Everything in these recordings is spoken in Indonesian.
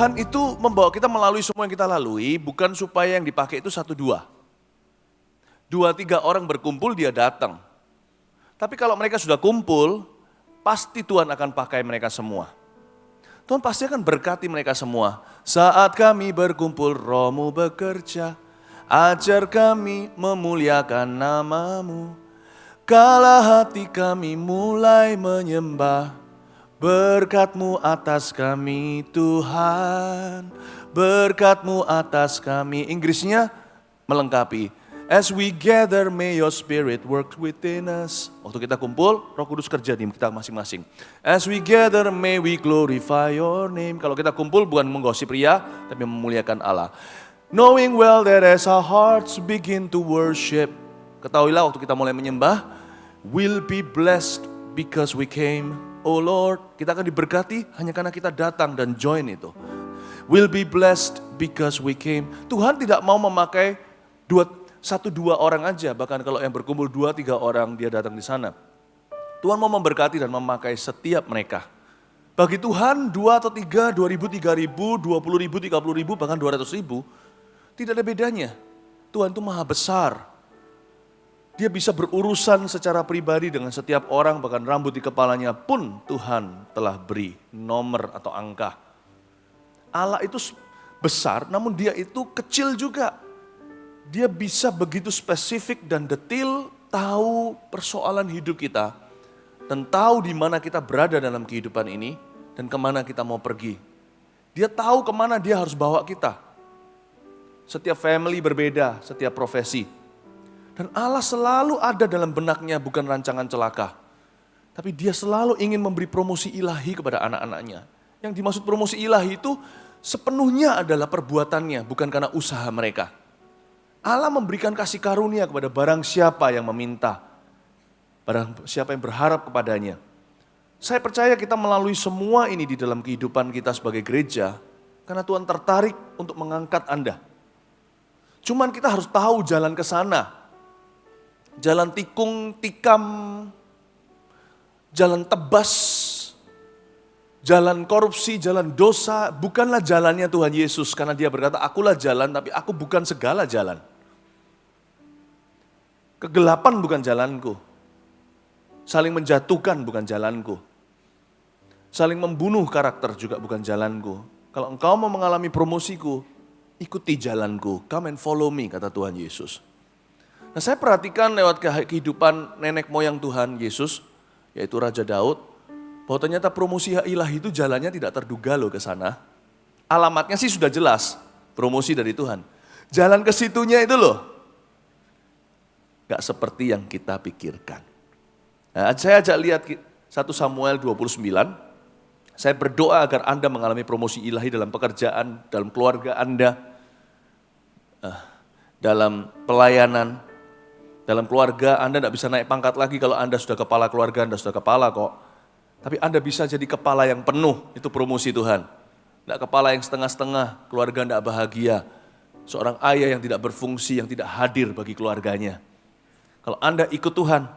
Tuhan itu membawa kita melalui semua yang kita lalui, bukan supaya yang dipakai itu 1-2. 2-3 orang berkumpul dia datang. Tapi kalau mereka sudah kumpul, pasti Tuhan akan pakai mereka semua. Tuhan pasti akan berkati mereka semua. Saat kami berkumpul, Roh-Mu bekerja, ajar kami memuliakan nama-Mu. Kala hati kami mulai menyembah, berkat-Mu atas kami Tuhan, berkat-Mu atas kami. Inggrisnya melengkapi. As we gather, may your spirit work within us. Waktu kita kumpul, Roh Kudus kerja di kita masing-masing. As we gather, may we glorify your name. Kalau kita kumpul bukan menggosip ria, tapi memuliakan Allah. Knowing well that as our hearts begin to worship, ketahuilah waktu kita mulai menyembah, we'll be blessed because we came. Oh Lord, kita akan diberkati hanya karena kita datang dan join itu. We'll be blessed because we came. Tuhan tidak mau memakai 1-2 orang aja, bahkan kalau yang berkumpul 2-3 orang dia datang di sana. Tuhan mau memberkati dan memakai setiap mereka. Bagi Tuhan 2 atau 3, 2.000, 3.000, 20.000, 30.000, bahkan 200.000, tidak ada bedanya. Tuhan itu maha besar. Dia bisa berurusan secara pribadi dengan setiap orang, bahkan rambut di kepalanya pun Tuhan telah beri nomor atau angka. Allah itu besar, namun dia itu kecil juga. Dia bisa begitu spesifik dan detail tahu persoalan hidup kita dan tahu di mana kita berada dalam kehidupan ini dan kemana kita mau pergi. Dia tahu kemana dia harus bawa kita. Setiap family berbeda, setiap profesi. Dan Allah selalu ada dalam benaknya, bukan rancangan celaka. Tapi dia selalu ingin memberi promosi ilahi kepada anak-anaknya. Yang dimaksud promosi ilahi itu sepenuhnya adalah perbuatannya, bukan karena usaha mereka. Allah memberikan kasih karunia kepada barang siapa yang meminta. Barang siapa yang berharap kepadanya. Saya percaya kita melalui semua ini di dalam kehidupan kita sebagai gereja. Karena Tuhan tertarik untuk mengangkat Anda. Cuman kita harus tahu jalan ke sana. Jalan tikung, tikam, jalan tebas, jalan korupsi, jalan dosa, bukanlah jalannya Tuhan Yesus. Karena dia berkata, akulah jalan, tapi aku bukan segala jalan. Kegelapan bukan jalanku. Saling menjatuhkan bukan jalanku. Saling membunuh karakter juga bukan jalanku. Kalau engkau mau mengalami promosiku, ikuti jalanku. Come and follow me, kata Tuhan Yesus. Nah, saya perhatikan lewat kehidupan nenek moyang Tuhan Yesus, yaitu Raja Daud, bahwa ternyata promosi ilahi itu jalannya tidak terduga loh ke sana. Alamatnya sih sudah jelas, promosi dari Tuhan. Jalan ke situnya itu loh, gak seperti yang kita pikirkan. Nah, saya ajak lihat 1 Samuel 29, saya berdoa agar Anda mengalami promosi ilahi dalam pekerjaan, dalam keluarga Anda, dalam pelayanan. Dalam keluarga Anda tidak bisa naik pangkat lagi kalau Anda sudah kepala keluarga, Anda sudah kepala kok. Tapi Anda bisa jadi kepala yang penuh, itu promosi Tuhan. Tidak kepala yang setengah-setengah, keluarga tidak bahagia. Seorang ayah yang tidak berfungsi, yang tidak hadir bagi keluarganya. Kalau Anda ikut Tuhan,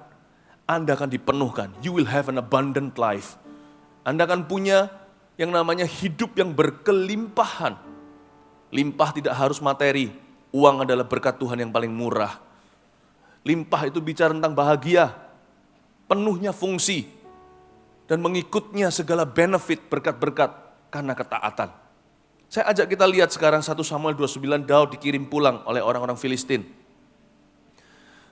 Anda akan dipenuhkan. You will have an abundant life. Anda akan punya yang namanya hidup yang berkelimpahan. Limpah tidak harus materi, uang adalah berkat Tuhan yang paling murah. Limpah itu bicara tentang bahagia, penuhnya fungsi, dan mengikutnya segala benefit, berkat-berkat karena ketaatan. Saya ajak kita lihat sekarang 1 Samuel 29, Daud dikirim pulang oleh orang-orang Filistin.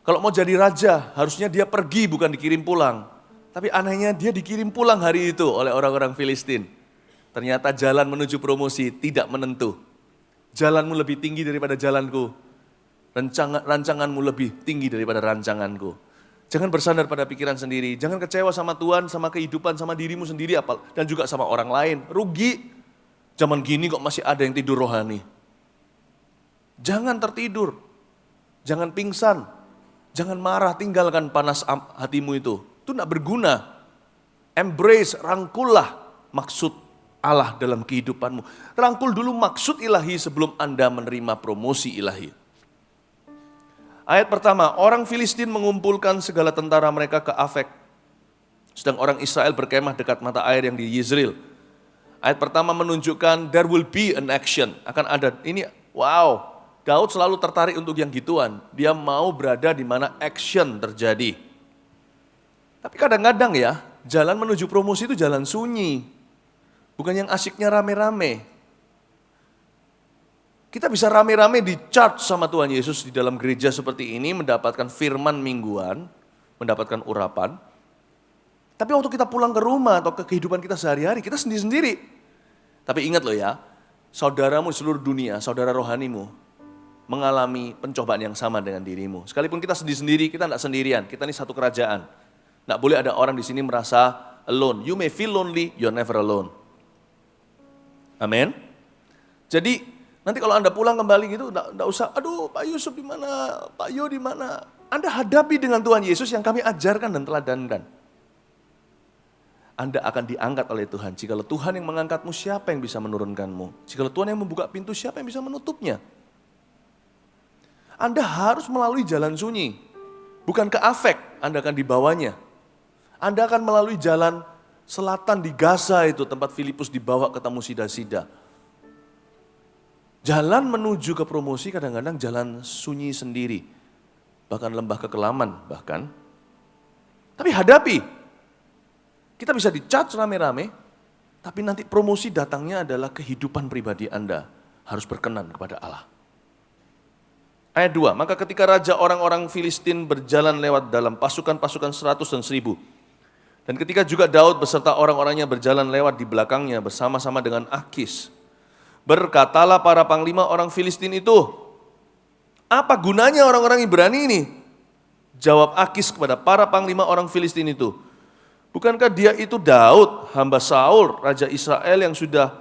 Kalau mau jadi raja, harusnya dia pergi bukan dikirim pulang. Tapi anehnya dia dikirim pulang hari itu oleh orang-orang Filistin. Ternyata jalan menuju promosi tidak menentu. Jalanmu lebih tinggi daripada jalanku. Rancanganmu lebih tinggi daripada rancanganku. Jangan bersandar pada pikiran sendiri. Jangan kecewa sama Tuhan, sama kehidupan, sama dirimu sendiri, dan juga sama orang lain. Rugi. Zaman gini kok masih ada yang tidur rohani. Jangan tertidur. Jangan pingsan. Jangan marah, tinggalkan panas hatimu itu. Itu tidak berguna. Embrace, rangkullah maksud Allah dalam kehidupanmu. Rangkul dulu maksud ilahi sebelum Anda menerima promosi ilahi. Ayat pertama, orang Filistin mengumpulkan segala tentara mereka ke Afek. Sedang orang Israel berkemah dekat mata air yang di Yizril. Ayat pertama menunjukkan there will be an action. Akan ada, ini wow, Daud selalu tertarik untuk yang gituan. Dia mau berada di mana action terjadi. Tapi kadang-kadang ya, jalan menuju promosi itu jalan sunyi. Bukan yang asiknya rame-rame. Kita bisa rame-rame di charge sama Tuhan Yesus di dalam gereja seperti ini, mendapatkan firman mingguan, mendapatkan urapan. Tapi waktu kita pulang ke rumah atau ke kehidupan kita sehari-hari, kita sendiri-sendiri. Tapi ingat loh ya, saudaramu di seluruh dunia, saudara rohanimu, mengalami pencobaan yang sama dengan dirimu. Sekalipun kita sendiri-sendiri, kita tidak sendirian, kita ini satu kerajaan. Tidak boleh ada orang di sini merasa alone. You may feel lonely, you're never alone. Amin. Jadi nanti kalau Anda pulang kembali gitu, tidak usah, aduh Pak Yusuf di mana, Pak Yo di mana. Anda hadapi dengan Tuhan Yesus yang kami ajarkan dan teladankan. Anda akan diangkat oleh Tuhan. Jikalau Tuhan yang mengangkatmu, siapa yang bisa menurunkanmu? Jikalau Tuhan yang membuka pintu, siapa yang bisa menutupnya? Anda harus melalui jalan sunyi. Bukan ke Afek, Anda akan dibawanya. Anda akan melalui jalan selatan di Gaza itu, tempat Filipus dibawa ketemu sida-sida. Jalan menuju ke promosi kadang-kadang jalan sunyi sendiri. Bahkan lembah kekelaman bahkan. Tapi hadapi. Kita bisa di-charge rame-rame, tapi nanti promosi datangnya adalah kehidupan pribadi Anda. Harus berkenan kepada Allah. Ayat 2, maka ketika raja orang-orang Filistin berjalan lewat dalam pasukan-pasukan 100 dan 1000. Dan ketika juga Daud beserta orang-orangnya berjalan lewat di belakangnya bersama-sama dengan Akis. Berkatalah para panglima orang Filistin itu, apa gunanya orang-orang Ibrani ini? Jawab Akis kepada para panglima orang Filistin itu, bukankah dia itu Daud, hamba Saul, raja Israel yang sudah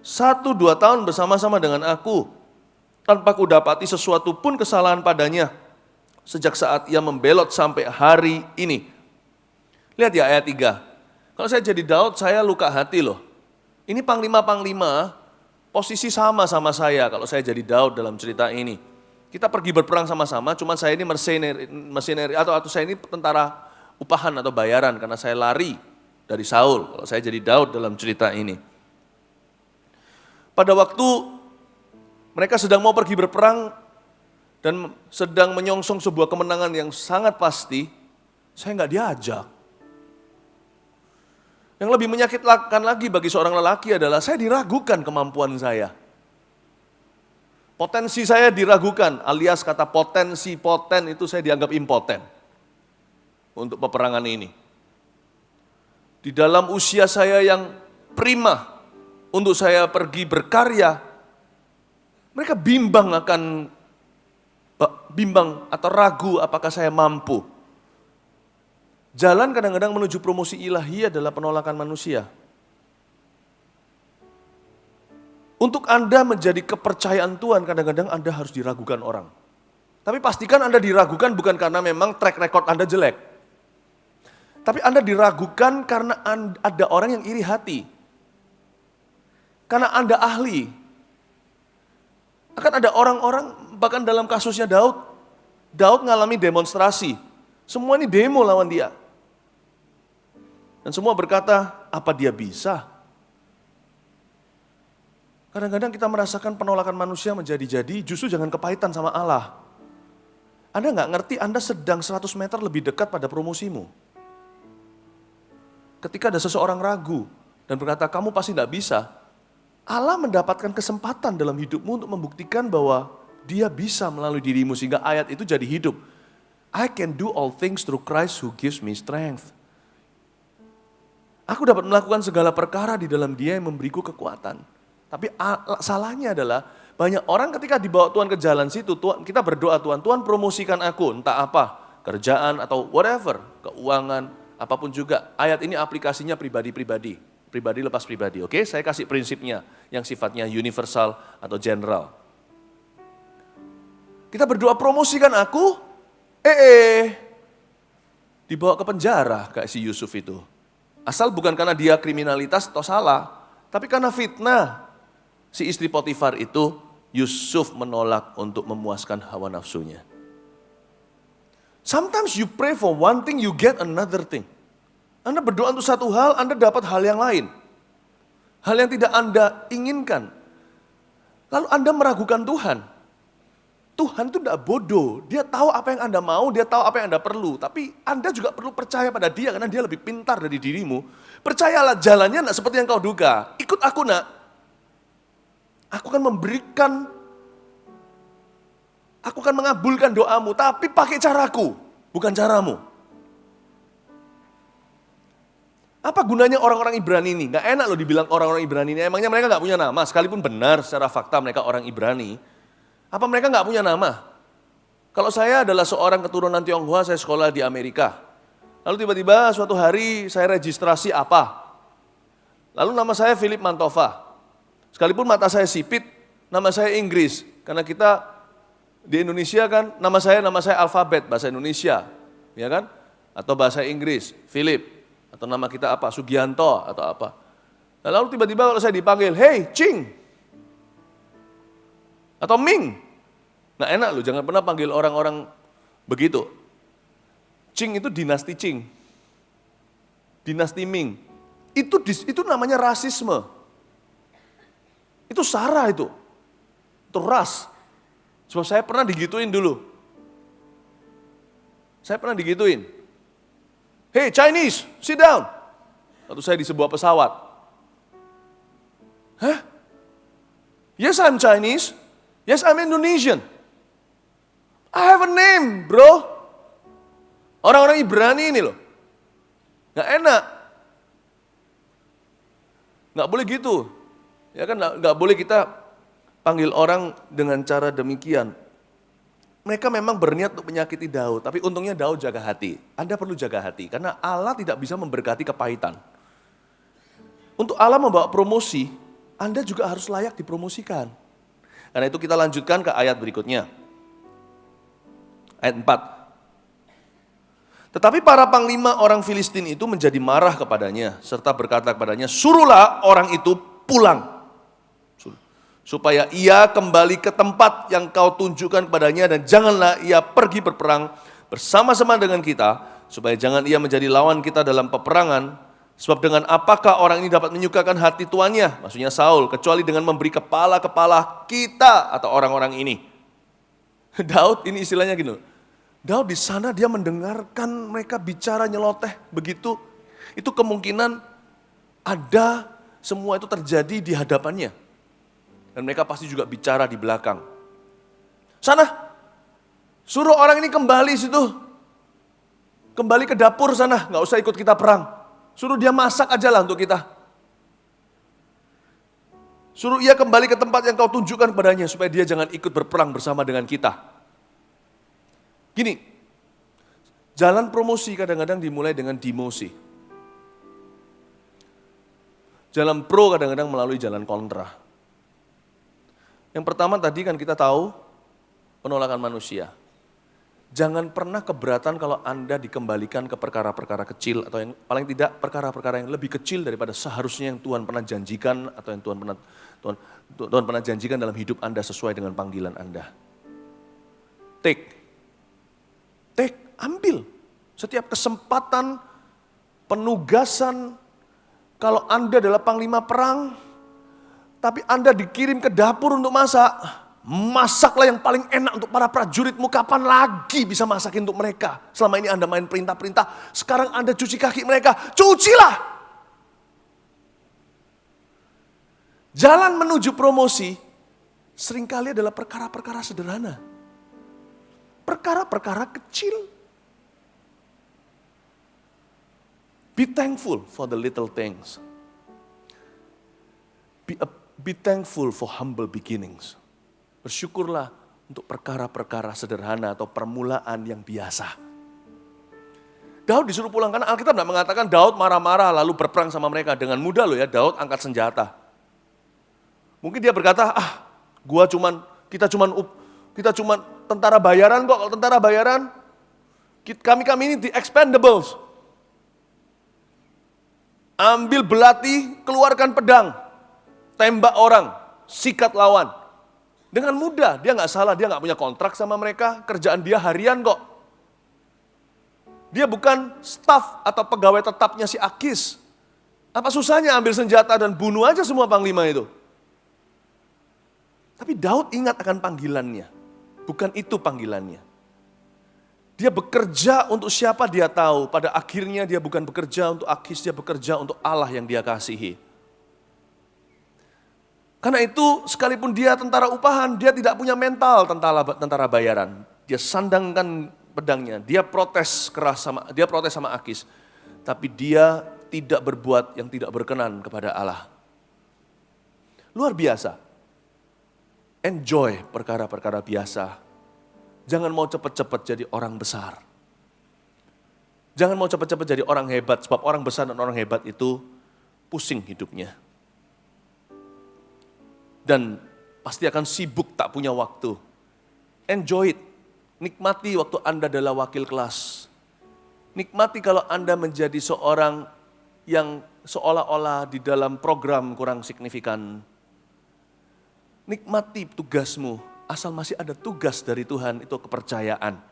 1-2 tahun bersama-sama dengan aku, tanpa kudapati sesuatu pun kesalahan padanya, sejak saat ia membelot sampai hari ini. Lihat ya ayat 3, kalau saya jadi Daud, saya luka hati loh. Ini panglima-panglima, posisi sama saya kalau saya jadi Daud dalam cerita ini. Kita pergi berperang sama-sama, cuman saya ini mercenary atau saya ini tentara upahan atau bayaran karena saya lari dari Saul. Kalau saya jadi Daud dalam cerita ini. Pada waktu mereka sedang mau pergi berperang dan sedang menyongsong sebuah kemenangan yang sangat pasti, saya nggak diajak. Yang lebih menyakitkan lagi bagi seorang lelaki adalah saya diragukan kemampuan saya. Potensi saya diragukan, alias kata poten itu saya dianggap impoten untuk peperangan ini. Di dalam usia saya yang prima untuk saya pergi berkarya, mereka bimbang atau ragu apakah saya mampu. Jalan kadang-kadang menuju promosi ilahi adalah penolakan manusia. Untuk Anda menjadi kepercayaan Tuhan, kadang-kadang Anda harus diragukan orang. Tapi pastikan Anda diragukan bukan karena memang track record Anda jelek. Tapi Anda diragukan karena ada orang yang iri hati. Karena Anda ahli. Akan ada orang-orang, bahkan dalam kasusnya Daud ngalami demonstrasi. Semua ini demo lawan dia. Dan semua berkata, apa dia bisa? Kadang-kadang kita merasakan penolakan manusia menjadi-jadi, justru jangan kepahitan sama Allah. Anda nggak ngerti Anda sedang 100 meter lebih dekat pada promosimu. Ketika ada seseorang ragu dan berkata, kamu pasti tidak bisa, Allah mendapatkan kesempatan dalam hidupmu untuk membuktikan bahwa dia bisa melalui dirimu, sehingga ayat itu jadi hidup. I can do all things through Christ who gives me strength. Aku dapat melakukan segala perkara di dalam dia yang memberiku kekuatan. Tapi salahnya adalah, banyak orang ketika dibawa Tuhan ke jalan situ, kita berdoa Tuhan promosikan aku, entah apa, kerjaan atau whatever, keuangan, apapun juga. Ayat ini aplikasinya pribadi lepas pribadi. Oke, saya kasih prinsipnya yang sifatnya universal atau general. Kita berdoa promosikan aku, dibawa ke penjara kayak si Yusuf itu. Asal bukan karena dia kriminalitas atau salah, tapi karena fitnah. Si istri Potifar itu, Yusuf menolak untuk memuaskan hawa nafsunya. Sometimes you pray for one thing, you get another thing. Anda berdoa untuk satu hal, Anda dapat hal yang lain. hal yang tidak Anda inginkan. Lalu Anda meragukan Tuhan. Tuhan itu tidak bodoh, Dia tahu apa yang Anda mau, Dia tahu apa yang Anda perlu. Tapi Anda juga perlu percaya pada Dia karena Dia lebih pintar dari dirimu. Percayalah jalannya tidak seperti yang kau duga. Ikut aku nak. Aku akan memberikan, aku akan mengabulkan doamu, tapi pakai caraku, bukan caramu. Apa gunanya orang-orang Ibrani ini? Gak enak loh dibilang orang-orang Ibrani ini. Emangnya mereka gak punya nama? Sekalipun benar secara fakta mereka orang Ibrani. Apa mereka gak punya nama? Kalau saya adalah seorang keturunan Tionghoa, saya sekolah di Amerika. Lalu tiba-tiba suatu hari saya registrasi apa? Lalu nama saya Philip Mantova. Sekalipun mata saya sipit, nama saya Inggris. Karena kita di Indonesia kan, nama saya alfabet, bahasa Indonesia. Ya kan? Atau bahasa Inggris, Philip. Atau nama kita apa, Sugianto atau apa. Lalu tiba-tiba kalau saya dipanggil, hey Ching, atau Ming. Nah enak loh, jangan pernah panggil orang-orang begitu. Ching itu dinasti Ching. Dinasti Ming. Itu namanya rasisme. Itu sara itu. Itu ras. Sebab saya pernah digituin dulu. Saya pernah digituin. Hey Chinese, sit down. Waktu saya di sebuah pesawat. Hah? Yes I'm Chinese. Yes I'm Indonesian. I have a name bro. Orang-orang Ibrani ini loh. Gak enak. Gak boleh gitu. Ya kan gak boleh kita panggil orang dengan cara demikian. Mereka memang berniat untuk menyakiti Daud, tapi untungnya Daud jaga hati. Anda perlu jaga hati, karena Allah tidak bisa memberkati kepahitan. Untuk Allah membawa promosi, Anda juga harus layak dipromosikan. Karena itu kita lanjutkan ke ayat berikutnya. Ayat 4. Tetapi para panglima orang Filistin itu menjadi marah kepadanya, serta berkata kepadanya, suruhlah orang itu pulang. Supaya ia kembali ke tempat yang kau tunjukkan kepadanya dan janganlah ia pergi berperang bersama-sama dengan kita, supaya jangan ia menjadi lawan kita dalam peperangan, sebab dengan apakah orang ini dapat menyukakan hati tuannya, maksudnya Saul, kecuali dengan memberi kepala-kepala kita atau orang-orang ini. Daud ini istilahnya gini, Daud di sana dia mendengarkan mereka bicara nyeloteh begitu, itu kemungkinan ada semua itu terjadi di hadapannya. Dan mereka pasti juga bicara di belakang. Sana, suruh orang ini kembali situ. Kembali ke dapur sana, gak usah ikut kita perang. Suruh dia masak aja lah untuk kita. Suruh ia kembali ke tempat yang kau tunjukkan kepadanya, supaya dia jangan ikut berperang bersama dengan kita. Gini, jalan promosi kadang-kadang dimulai dengan demosi. Jalan pro kadang-kadang melalui jalan kontra. Yang pertama tadi kan kita tahu penolakan manusia. Jangan pernah keberatan kalau Anda dikembalikan ke perkara-perkara kecil atau yang paling tidak perkara-perkara yang lebih kecil daripada seharusnya yang Tuhan pernah janjikan atau yang Tuhan pernah janjikan dalam hidup Anda sesuai dengan panggilan Anda. Take, ambil. Setiap kesempatan, penugasan, kalau Anda adalah panglima perang, tapi Anda dikirim ke dapur untuk masak, masaklah yang paling enak untuk para prajuritmu. Kapan lagi bisa masakin untuk mereka? Selama ini Anda main perintah-perintah, sekarang Anda cuci kaki mereka, cucilah. Jalan menuju promosi seringkali adalah perkara-perkara sederhana. Perkara-perkara kecil. Be thankful for the little things. Be thankful for humble beginnings. Bersyukurlah untuk perkara-perkara sederhana atau permulaan yang biasa. Daud disuruh pulang karena Alkitab tidak mengatakan Daud marah-marah lalu berperang sama mereka. Dengan mudah loh ya, Daud angkat senjata. Mungkin dia berkata, kita cuman tentara bayaran kok. Kalau tentara bayaran, kami ini the expendables. Ambil belati, keluarkan pedang. Tembak orang, sikat lawan. Dengan mudah, dia nggak salah, dia nggak punya kontrak sama mereka, kerjaan dia harian kok. Dia bukan staf atau pegawai tetapnya si Akis. Apa susahnya ambil senjata dan bunuh aja semua panglima itu? Tapi Daud ingat akan panggilannya. Bukan itu panggilannya. Dia bekerja untuk siapa dia tahu. Pada akhirnya dia bukan bekerja untuk Akis, dia bekerja untuk Allah yang dia kasihi. Karena itu sekalipun dia tentara upahan, dia tidak punya mental tentara bayaran. Dia sandangkan pedangnya, dia protes sama Akis. Tapi dia tidak berbuat yang tidak berkenan kepada Allah. Luar biasa. Enjoy perkara-perkara biasa. Jangan mau cepat-cepat jadi orang besar. Jangan mau cepat-cepat jadi orang hebat, sebab orang besar dan orang hebat itu pusing hidupnya. Dan pasti akan sibuk tak punya waktu. Enjoy it. Nikmati waktu Anda adalah wakil kelas. Nikmati kalau Anda menjadi seorang yang seolah-olah di dalam program kurang signifikan. Nikmati tugasmu, asal masih ada tugas dari Tuhan, itu kepercayaan.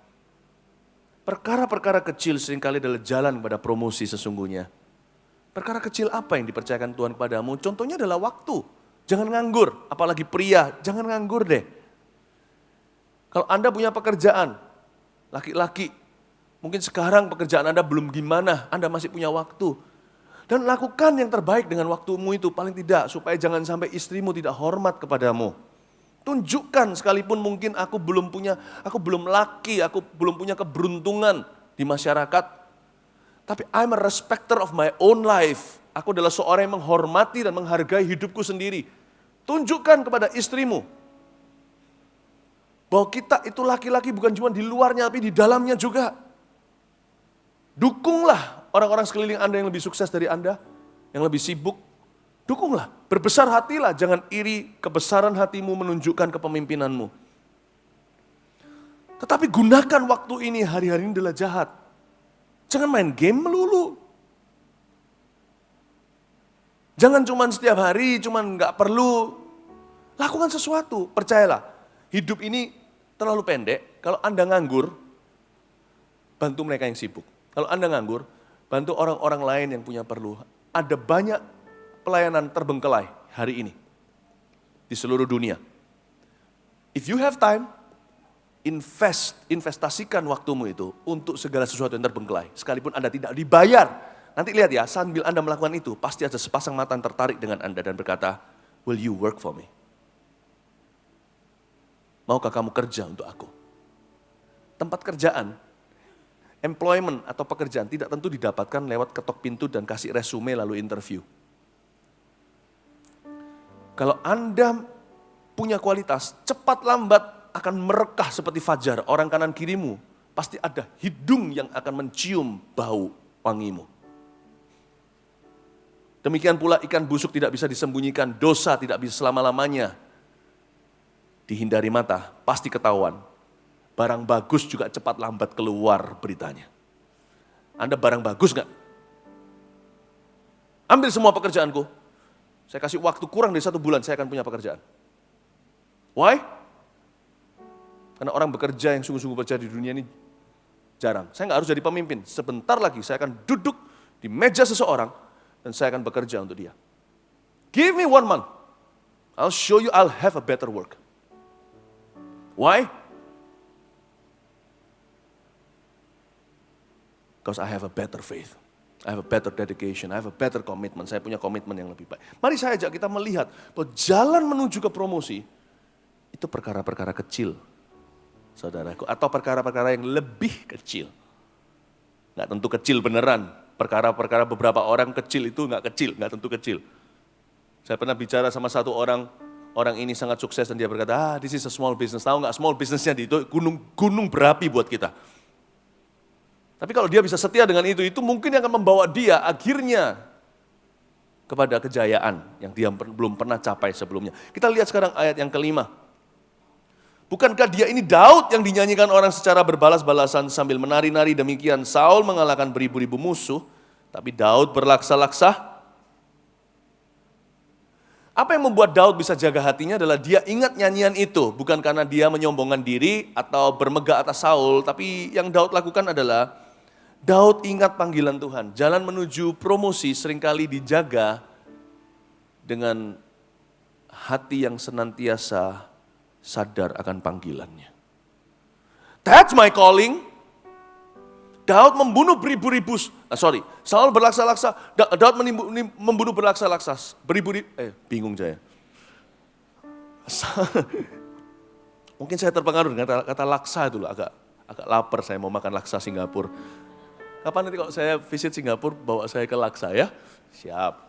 Perkara-perkara kecil seringkali adalah jalan pada promosi sesungguhnya. Perkara kecil apa yang dipercayakan Tuhan kepadamu? Contohnya adalah waktu. Jangan nganggur, apalagi pria, jangan nganggur deh. Kalau Anda punya pekerjaan, laki-laki, mungkin sekarang pekerjaan Anda belum gimana, Anda masih punya waktu. Dan lakukan yang terbaik dengan waktumu itu, paling tidak, supaya jangan sampai istrimu tidak hormat kepadamu. Tunjukkan sekalipun mungkin aku belum laki, aku belum punya keberuntungan di masyarakat. Tapi I'm a respecter of my own life. Aku adalah seorang yang menghormati dan menghargai hidupku sendiri. Tunjukkan kepada istrimu bahwa kita itu laki-laki bukan cuma di luarnya, tapi di dalamnya juga. Dukunglah orang-orang sekeliling Anda yang lebih sukses dari Anda, yang lebih sibuk. Dukunglah, berbesar hatilah, jangan iri kebesaran hatimu menunjukkan kepemimpinanmu. Tetapi gunakan waktu ini, hari-hari ini adalah jahat. Jangan main game melulu. Jangan cuma setiap hari, cuma nggak perlu. Lakukan sesuatu, percayalah. Hidup ini terlalu pendek, kalau Anda nganggur, bantu mereka yang sibuk. Kalau Anda nganggur, bantu orang-orang lain yang punya perlu. Ada banyak pelayanan terbengkelai hari ini di seluruh dunia. If you have time, investasikan waktumu itu untuk segala sesuatu yang terbengkelai. Sekalipun Anda tidak dibayar. Nanti lihat ya, sambil Anda melakukan itu, pasti ada sepasang mata yang tertarik dengan Anda dan berkata, will you work for me? Maukah kamu kerja untuk aku? Tempat kerjaan, employment atau pekerjaan tidak tentu didapatkan lewat ketok pintu dan kasih resume lalu interview. Kalau Anda punya kualitas, cepat lambat akan merekah seperti fajar. Orang kanan kirimu pasti ada hidung yang akan mencium bau wangimu. Demikian pula ikan busuk tidak bisa disembunyikan, dosa tidak bisa selama-lamanya dihindari mata, pasti ketahuan. Barang bagus juga cepat lambat keluar beritanya. Anda barang bagus nggak? Ambil semua pekerjaanku. Saya kasih waktu kurang dari 1 bulan, saya akan punya pekerjaan. Why? Karena orang bekerja yang sungguh-sungguh bekerja di dunia ini jarang. Saya nggak harus jadi pemimpin. Sebentar lagi saya akan duduk di meja seseorang dan saya akan bekerja untuk dia. Give me 1 month. I'll show you I'll have a better work. Why? Because I have a better faith. I have a better dedication. I have a better commitment. Saya punya komitmen yang lebih baik. Mari saya ajak kita melihat bahwa jalan menuju ke promosi itu perkara-perkara kecil, saudaraku. Atau perkara-perkara yang lebih kecil. Nggak tentu kecil beneran. Perkara-perkara beberapa orang kecil itu nggak tentu kecil. Saya pernah bicara sama satu orang ini sangat sukses dan dia berkata, this is a small business. Tahu nggak small businessnya itu gunung berapi buat kita. Tapi kalau dia bisa setia dengan itu mungkin yang akan membawa dia akhirnya kepada kejayaan yang dia belum pernah capai sebelumnya. Kita lihat sekarang ayat yang kelima. Bukankah dia ini Daud yang dinyanyikan orang secara berbalas-balasan sambil menari-nari demikian Saul mengalahkan beribu-ribu musuh, tapi Daud berlaksa-laksa. Apa yang membuat Daud bisa jaga hatinya adalah dia ingat nyanyian itu. Bukan karena dia menyombongkan diri atau bermegah atas Saul, tapi yang Daud lakukan adalah Daud ingat panggilan Tuhan. Jalan menuju promosi seringkali dijaga dengan hati yang senantiasa sadar akan panggilannya. That's my calling. Daud membunuh beribu-ribu, Saul berlaksa-laksa, Daud membunuh berlaksa-laksa, bingung saya. Mungkin saya terpengaruh dengan kata laksa itu loh, agak lapar saya mau makan laksa Singapura. Kapan nanti kalau saya visit Singapura, bawa saya ke laksa ya? Siap.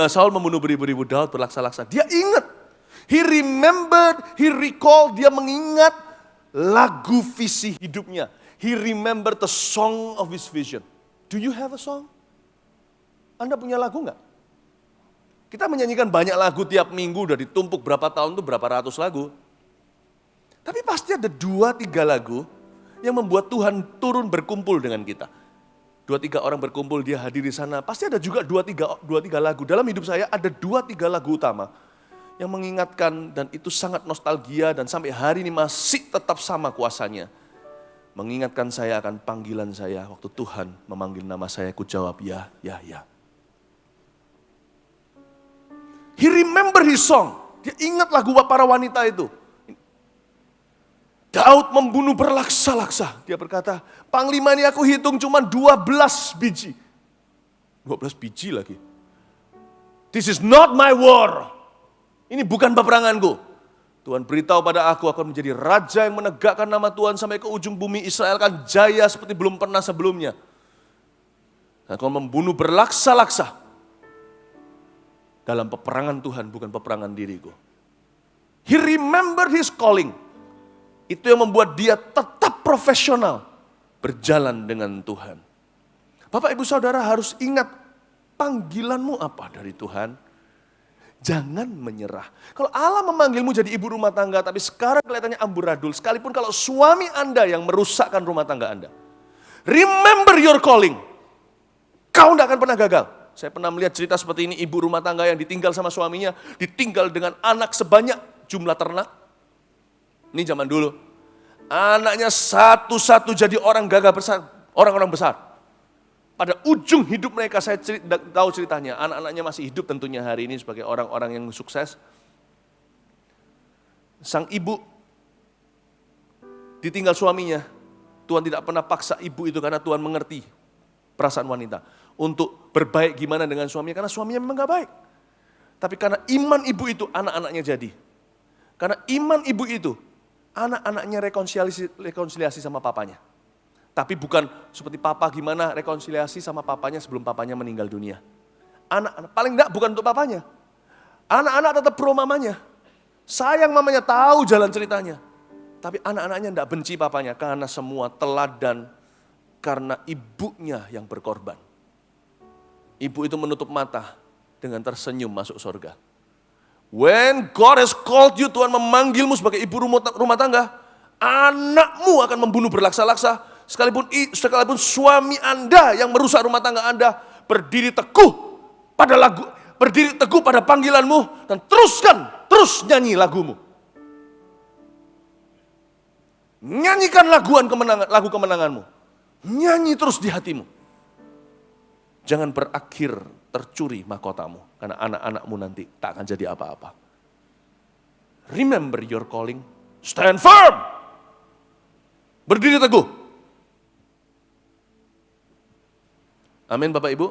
Saul membunuh beribu-ribu, Daud berlaksa-laksa. Dia ingat, he remembered, he recalled, dia mengingat lagu visi hidupnya. He remembered the song of his vision. Do you have a song? Anda punya lagu enggak? Kita menyanyikan banyak lagu tiap minggu, udah ditumpuk berapa tahun tuh berapa ratus lagu. Tapi pasti ada 2-3 lagu yang membuat Tuhan turun berkumpul dengan kita. 2-3 orang berkumpul, dia hadir di sana. Pasti ada juga 2-3 lagu. Dalam hidup saya ada 2-3 lagu utama yang mengingatkan, dan itu sangat nostalgia dan sampai hari ini masih tetap sama kuasanya. Mengingatkan saya akan panggilan saya waktu Tuhan memanggil nama saya, ku jawab ya, ya, ya. He remember his song. Dia ingat lagu para wanita itu. Daud membunuh berlaksa-laksa. Dia berkata, panglima ini aku hitung cuma 12 biji. 12 biji lagi. This is not my war. Ini bukan peperanganku. Tuhan beritahu pada aku akan menjadi raja yang menegakkan nama Tuhan sampai ke ujung bumi. Israel akan jaya seperti belum pernah sebelumnya. Dan kau membunuh berlaksa-laksa. Dalam peperangan Tuhan, bukan peperangan diriku. He remembered his calling. Itu yang membuat dia tetap profesional berjalan dengan Tuhan. Bapak ibu saudara harus ingat, panggilanmu apa dari Tuhan? Jangan menyerah. Kalau Allah memanggilmu jadi ibu rumah tangga, tapi sekarang kelihatannya amburadul, sekalipun kalau suami Anda yang merusakkan rumah tangga Anda. Remember your calling. Kau tidak akan pernah gagal. Saya pernah melihat cerita seperti ini, ibu rumah tangga yang ditinggal sama suaminya, ditinggal dengan anak sebanyak jumlah ternak. Ini zaman dulu. Anaknya satu-satu jadi orang gagah besar, orang-orang besar. Pada ujung hidup mereka, saya tahu ceritanya, anak-anaknya masih hidup tentunya hari ini sebagai orang-orang yang sukses. Sang ibu ditinggal suaminya, Tuhan tidak pernah paksa ibu itu karena Tuhan mengerti perasaan wanita. Untuk berbaik gimana dengan suaminya, karena suaminya memang gak baik. Tapi karena iman ibu itu, anak-anaknya jadi. Karena iman ibu itu, anak-anaknya rekonsiliasi sama papanya. Tapi bukan seperti papa gimana rekonsiliasi sama papanya sebelum papanya meninggal dunia. Anak-anak, paling enggak bukan untuk papanya. Anak-anak tetap pro mamanya. Sayang mamanya, tahu jalan ceritanya. Tapi anak-anaknya enggak benci papanya karena semua teladan karena ibunya yang berkorban. Ibu itu menutup mata dengan tersenyum masuk surga. When God has called you, Tuhan memanggilmu sebagai ibu rumah tangga, anakmu akan membunuh berlaksa-laksa. Sekalipun suami Anda yang merusak rumah tangga Anda, berdiri teguh pada panggilanmu, dan terus nyanyi lagumu. Nyanyikan lagu kemenanganmu. Nyanyi terus di hatimu. Jangan berakhir tercuri mahkotamu, karena anak-anakmu nanti tak akan jadi apa-apa. Remember your calling, stand firm. Berdiri teguh. Amin Bapak Ibu.